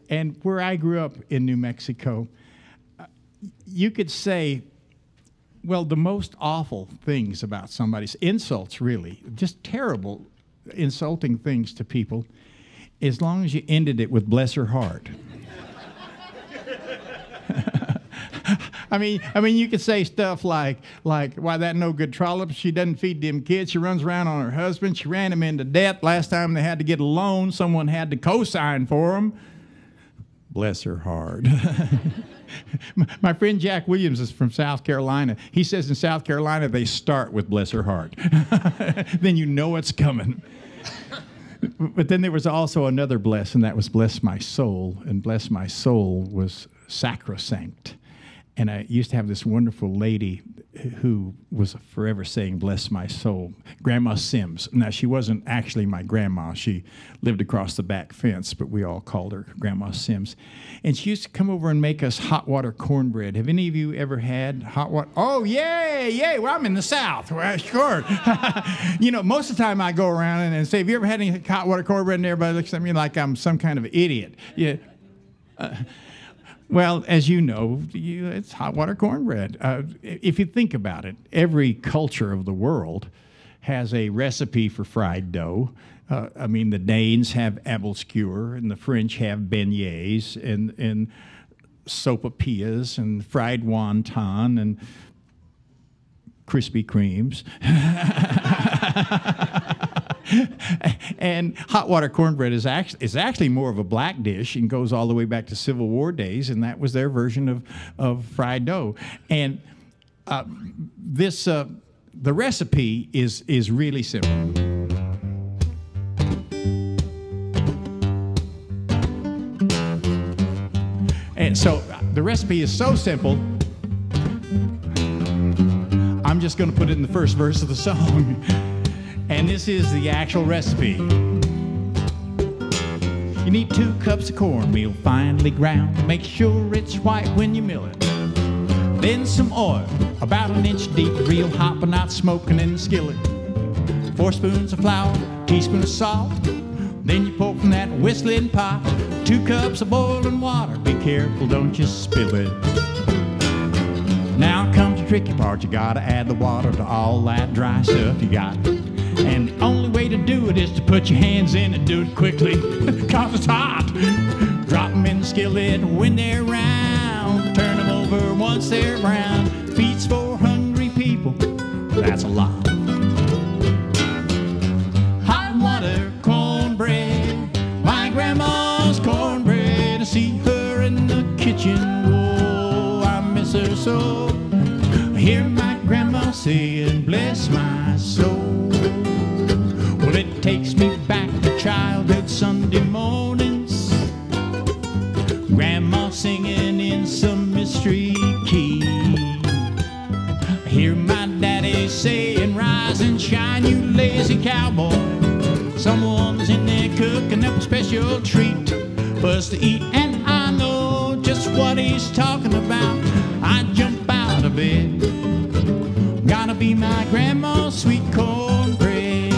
And where I grew up in New Mexico, you could say, well, the most awful things about somebody's insults, really, just terrible, insulting things to people, as long as you ended it with bless her heart. I mean, you could say stuff like, why that no good trollop, she doesn't feed them kids, she runs around on her husband, she ran him into debt, last time they had to get a loan, someone had to co-sign for him. Bless her heart. My friend Jack Williams is from South Carolina. He says in South Carolina they start with bless her heart. Then you know it's coming. But then there was also another bless, and that was bless my soul. And bless my soul was sacrosanct. And I used to have this wonderful lady who was forever saying, bless my soul, Grandma Sims. Now, she wasn't actually my grandma. She lived across the back fence, but we all called her Grandma Sims. And she used to come over and make us hot water cornbread. Have any of you ever had hot water? Oh, yay, yay. Well, I'm in the South. Well, sure. You know, most of the time I go around and say, have you ever had any hot water cornbread? And everybody looks at me like I'm some kind of idiot. Yeah. Well, as you know, it's hot water cornbread. If you think about it, every culture of the world has a recipe for fried dough. I mean, the Danes have abelskeur, and the French have beignets, and sopapillas, and fried wonton, and Krispy Kremes. And hot water cornbread is actually more of a black dish and goes all the way back to Civil War days, and that was their version of fried dough. And the recipe is really simple. And so the recipe is so simple, I'm just going to put it in the first verse of the song. And this is the actual recipe. You need 2 cups of cornmeal finely ground. Make sure it's white when you mill it. Then some oil, about 1 inch deep, real hot but not smoking in the skillet. 4 spoons of flour, teaspoon of salt. Then you pour from that whistling pot 2 cups of boiling water. Be careful, don't you spill it. Now comes the tricky part. You gotta add the water to all that dry stuff you got. And the only way to do it is to put your hands in and do it quickly, cause it's hot. Drop them in the skillet when they're round. Turn them over once they're brown. Feeds 4 hungry people, that's a lot. Hot water cornbread, my grandma's cornbread. I see her in the kitchen, oh, I miss her so. I hear my grandma saying, bless my soul. Well, it takes me back to childhood Sunday mornings. Grandma singing in some mystery key. I hear my daddy saying, rise and shine, you lazy cowboy. Someone's in there cooking up a special treat for us to eat, and I know just what he's talking about. I jump out of bed, gotta be my grandma's sweet cornbread.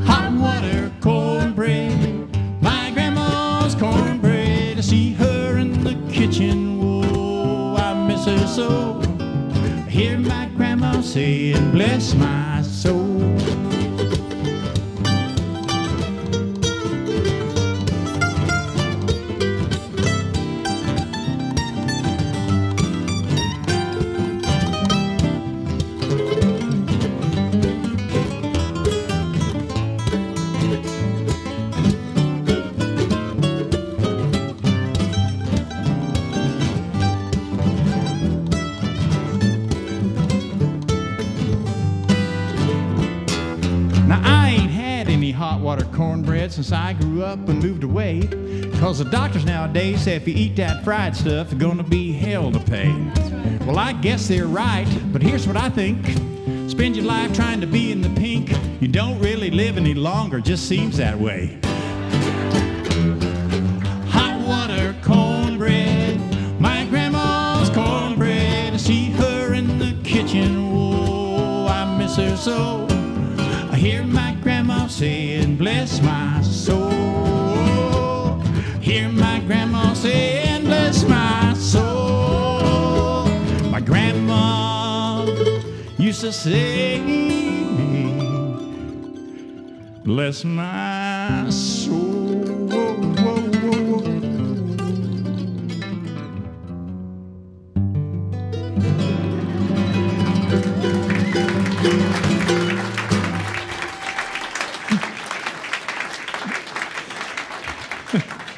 Hot water cornbread, my grandma's cornbread. I see her in the kitchen, whoa, I miss her so. I hear my grandma saying, bless my soul. Cornbread since I grew up and moved away, cause the doctors nowadays say if you eat that fried stuff you're gonna be hell to pay. Well, I guess they're right, but here's what I think. Spend your life trying to be in the pink, you don't really live any longer, just seems that way. Hot water cornbread, my grandma's cornbread. I see her in the kitchen, whoa, I miss her so. I hear my grandma saying, bless my soul. bless my soul. My grandma used to say, bless my soul. Whoa, whoa, whoa, whoa.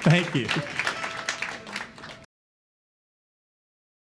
Thank you.